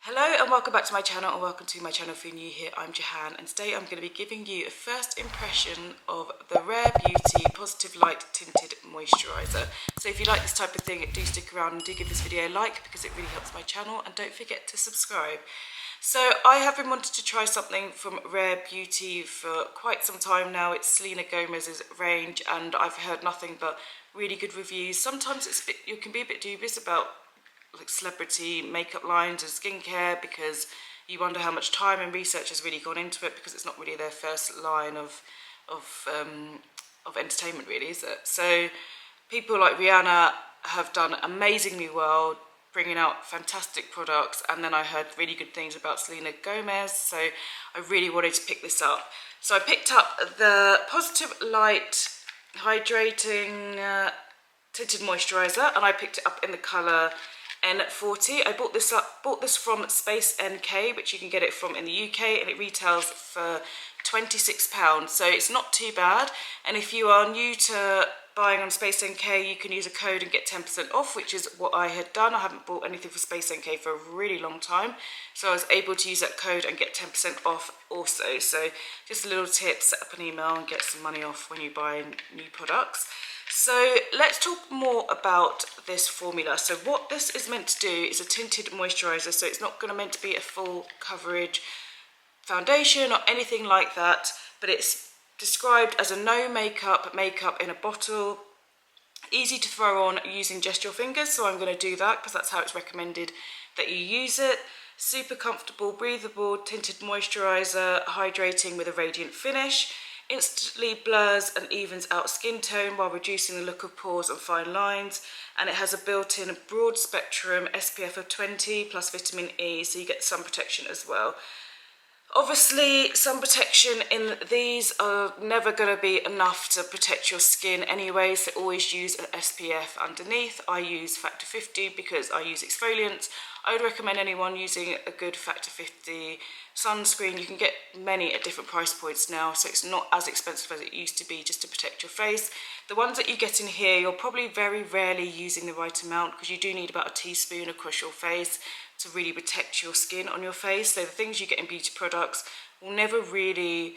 Hello and welcome back to my channel, and welcome to my channel if you're new here. I'm Jahan, and today I'm going to be giving you a first impression of the Rare Beauty Positive Light Tinted Moisturiser. So if you like this type of thing, do stick around and do give this video a like because it really helps my channel, and don't forget to subscribe. So I have been wanting to try something from Rare Beauty for quite some time now. It's Selena Gomez's range, and I've heard nothing but really good reviews. Sometimes you can be a bit dubious about like celebrity makeup lines and skincare because you wonder how much time and research has really gone into it, because it's not really their first line of entertainment, really, is it? So people like Rihanna have done amazingly well, bringing out fantastic products, and then I heard really good things about Selena Gomez, so I really wanted to pick this up. So I picked up the Positive Light Hydrating Tinted Moisturiser, and I picked it up in the colour N40. I bought this from Space NK, which you can get it from in the UK, and it retails for £26, so it's not too bad. And if you are new to buying on Space NK, you can use a code and get 10% off, which is what I had done. I haven't bought anything for Space NK for a really long time, so I was able to use that code and get 10% off also. So just a little tip: set up an email and get some money off when you buy new products. So let's talk more about this formula. So what this is meant to do is a tinted moisturiser, so it's not meant to be a full coverage foundation or anything like that, but it's described as a no makeup in a bottle, easy to throw on using just your fingers, so I'm going to do that because that's how it's recommended that you use it. Super comfortable, breathable, tinted moisturiser, hydrating with a radiant finish. Instantly blurs and evens out skin tone while reducing the look of pores and fine lines, and it has a built-in broad spectrum SPF of 20 plus vitamin E, so you get sun protection as well. Obviously, sun protection in these are never going to be enough to protect your skin anyway, so always use an SPF underneath. I use factor 50 because I use exfoliants. I would recommend anyone using a good factor 50 sunscreen. You can get many at different price points now, so it's not as expensive as it used to be just to protect your face. The ones that you get in here, you're probably very rarely using the right amount, because you do need about a teaspoon across your face to really protect your skin on your face. So the things you get in beauty products will never really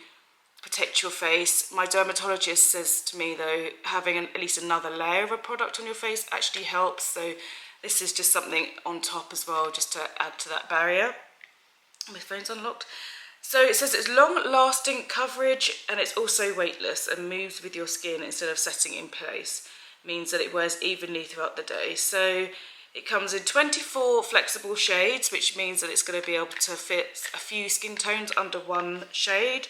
protect your face. My dermatologist says to me though, having at least another layer of a product on your face actually helps, so this is just something on top as well, just to add to that barrier. My phone's unlocked. So it says it's long-lasting coverage, and it's also weightless and moves with your skin instead of setting in place. Means that it wears evenly throughout the day. So it comes in 24 flexible shades, which means that it's going to be able to fit a few skin tones under one shade.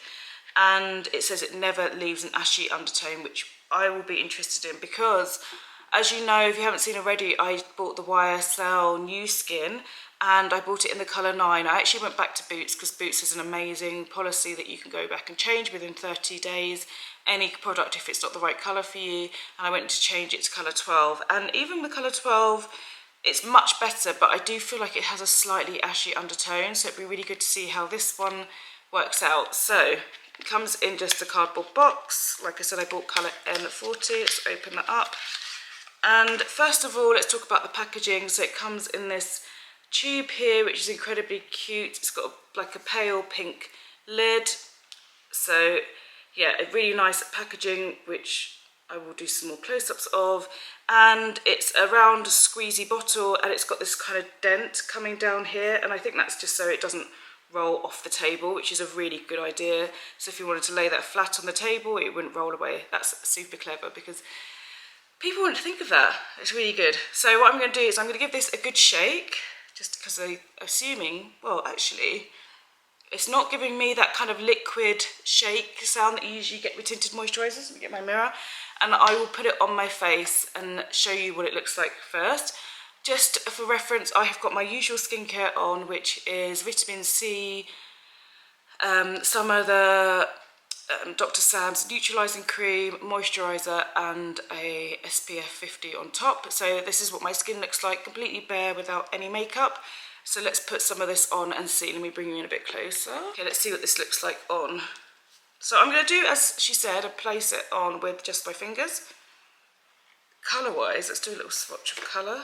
And it says it never leaves an ashy undertone, which I will be interested in, because as you know, if you haven't seen already, I bought the YSL New Skin, and I bought it in the colour 9. I actually went back to Boots because Boots has an amazing policy that you can go back and change within 30 days any product if it's not the right colour for you, and I went to change it to colour 12. And even the colour 12, it's much better, but I do feel like it has a slightly ashy undertone, so it'd be really good to see how this one works out. So it comes in just a cardboard box. Like I said, I bought colour N40. Let's open that up. And first of all, let's talk about the packaging. So it comes in this tube here, which is incredibly cute. It's got like a pale pink lid. So yeah, a really nice packaging, which I will do some more close-ups of. And it's a round squeezy bottle, and it's got this kind of dent coming down here, and I think that's just so it doesn't roll off the table, which is a really good idea. So if you wanted to lay that flat on the table, it wouldn't roll away. That's super clever, because people wouldn't think of that. It's really good. So what I'm going to do is I'm going to give this a good shake, just because I'm assuming, well, actually, it's not giving me that kind of liquid shake sound that you usually get with tinted moisturisers. Let me get my mirror. And I will put it on my face and show you what it looks like first. Just for reference, I have got my usual skincare on, which is vitamin C, some of the Dr. Sam's neutralising cream, moisturiser, and a SPF 50 on top. So this is what my skin looks like, completely bare without any makeup. So let's put some of this on and see. Let me bring you in a bit closer. Okay, let's see what this looks like on. So I'm going to do, as she said, and place it on with just my fingers. Colour-wise, let's do a little swatch of colour.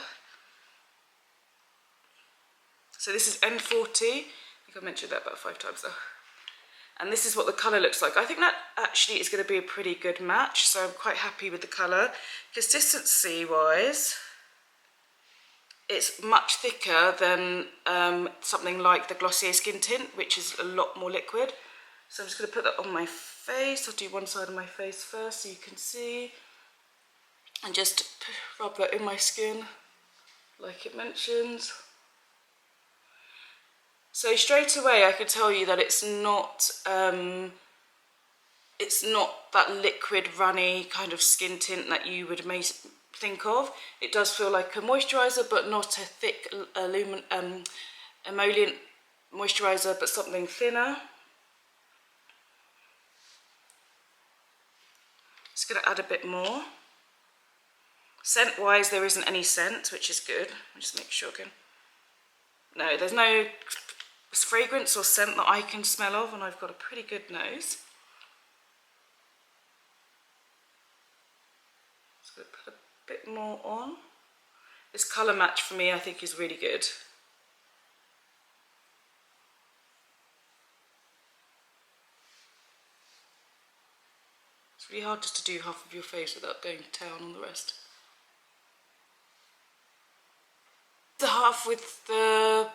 So this is N40. I think I mentioned that about 5 times though. And this is what the colour looks like. I think that actually is going to be a pretty good match, so I'm quite happy with the colour. Consistency wise, it's much thicker than something like the Glossier Skin Tint, which is a lot more liquid. So I'm just going to put that on my face. I'll do one side of my face first so you can see. And just rub that in my skin like it mentions. So straight away I can tell you that it's not that liquid runny kind of skin tint that you would think of. It does feel like a moisturiser, but not a thick emollient moisturiser, but something thinner. Just going to add a bit more. Scent wise, there isn't any scent, which is good. I'll just make sure again. No, there's no fragrance or scent that I can smell of, and I've got a pretty good nose. Just going to put a bit more on. This colour match for me I think is really good. It's really hard just to do half of your face without going to town on the rest. The half with the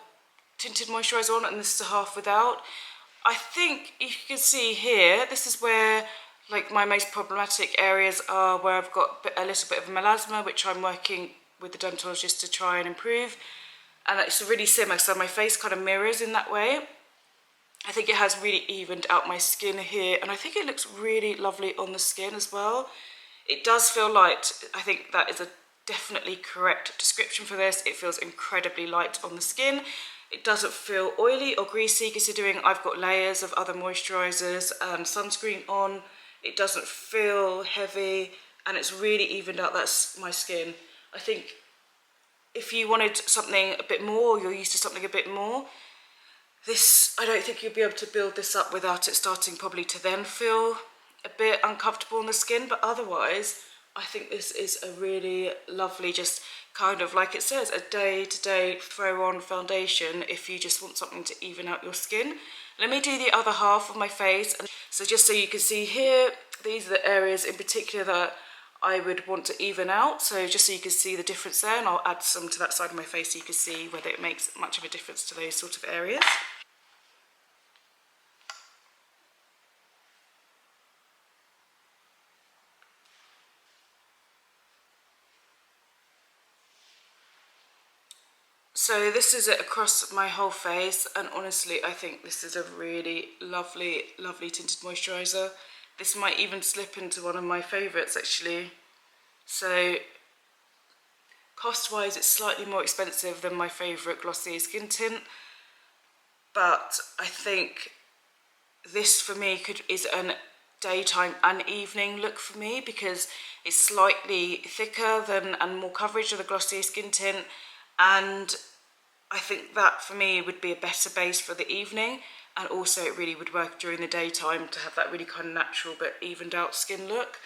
tinted moisturiser on, and this is the half without. I think you can see here, this is where like my most problematic areas are, where I've got a little bit of melasma, which I'm working with the dermatologist to try and improve. And it's really similar, so my face kind of mirrors in that way. I think it has really evened out my skin here, and I think it looks really lovely on the skin as well. It does feel light. I think that is a definitely correct description for this. It feels incredibly light on the skin. It doesn't feel oily or greasy, considering I've got layers of other moisturisers and sunscreen on. It doesn't feel heavy, and it's really evened out my skin. I think if you wanted something a bit more, or you're used to something a bit more, this, I don't think you'll be able to build this up without it starting probably to then feel a bit uncomfortable on the skin. But otherwise, I think this is a really lovely, just kind of like it says, a day-to-day throw-on foundation if you just want something to even out your skin. Let me do the other half of my face. So just so you can see here, these are the areas in particular that I would want to even out. So just so you can see the difference there, and I'll add some to that side of my face so you can see whether it makes much of a difference to those sort of areas. So this is it across my whole face, and honestly I think this is a really lovely, lovely tinted moisturiser. This might even slip into one of my favourites actually. So cost wise it's slightly more expensive than my favourite Glossier Skin Tint, but I think this for me is an daytime and evening look for me, because it's slightly thicker than and more coverage of the Glossier Skin Tint, and I think that for me would be a better base for the evening, and also it really would work during the daytime to have that really kind of natural but evened out skin look.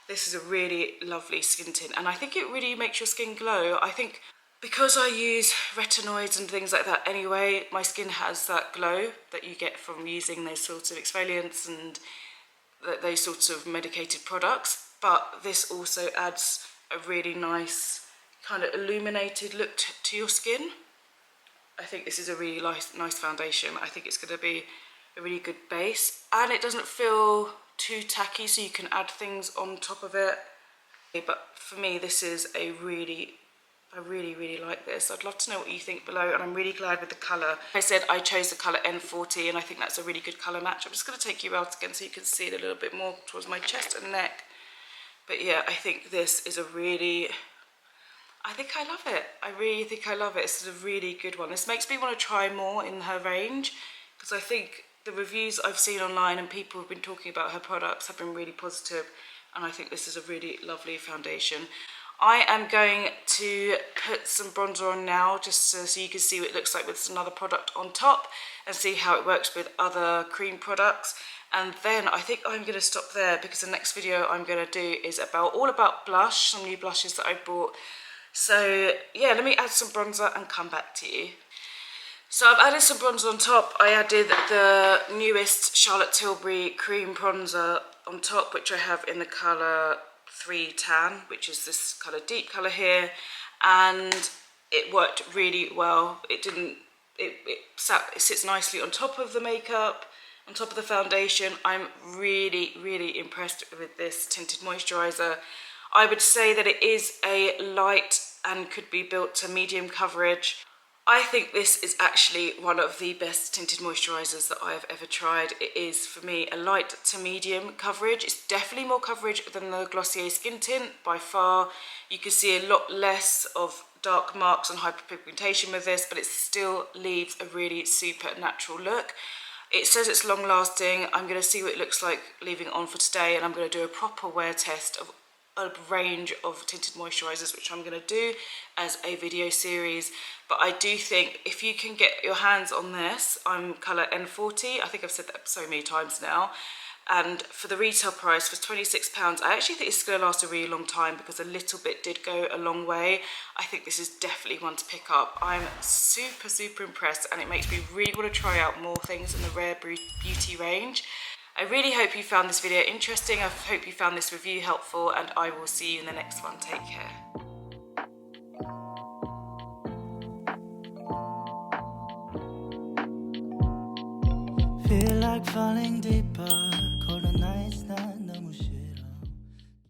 This is a really lovely skin tint, and I think it really makes your skin glow. I think because I use retinoids and things like that anyway, my skin has that glow that you get from using those sorts of exfoliants and those sorts of medicated products, but this also adds a really nice kind of illuminated look to your skin. I think this is a really nice foundation. I think it's going to be a really good base, and it doesn't feel too tacky, so you can add things on top of it. But for me, this is I really like this. I'd love to know what you think below, and I'm really glad with the colour. I said I chose the colour N40, and I think that's a really good colour match. I'm just going to take you out again so you can see it a little bit more towards my chest and neck. But yeah, I think this is a really, I think I love it. I really think I love it. This is a really good one. This makes me want to try more in her range, because I think the reviews I've seen online and people who've been talking about her products have been really positive, and I think this is a really lovely foundation. I am going to put some bronzer on now, just so you can see what it looks like with another product on top, and see how it works with other cream products. And then I think I'm going to stop there, because the next video I'm going to do is all about blush, some new blushes that I bought. So yeah, let me add some bronzer and come back to you. So I've added some bronzer on top. I added the newest Charlotte Tilbury cream bronzer on top, which I have in the colour 3 Tan, which is this kind of deep colour here, and it worked really well. It sits nicely on top of the makeup, on top of the foundation. I'm really impressed with this tinted moisturiser. I would say that it is a light and could be built to medium coverage. I think this is actually one of the best tinted moisturisers that I have ever tried. It is, for me, a light to medium coverage. It's definitely more coverage than the Glossier Skin Tint, by far. You can see a lot less of dark marks and hyperpigmentation with this, but it still leaves a really super natural look. It says it's long lasting. I'm going to see what it looks like leaving it on for today, and I'm going to do a proper wear test of a range of tinted moisturisers, which I'm going to do as a video series. But I do think if you can get your hands on this, I'm colour N40, I think I've said that so many times now, and for the retail price, for £26, I actually think it's going to last a really long time, because a little bit did go a long way. I think this is definitely one to pick up. I'm super impressed, and it makes me really want to try out more things in the Rare Beauty range. I really hope you found this video interesting. I hope you found this review helpful, and I will see you in the next one. Take care. Feel like falling deeper, colder nights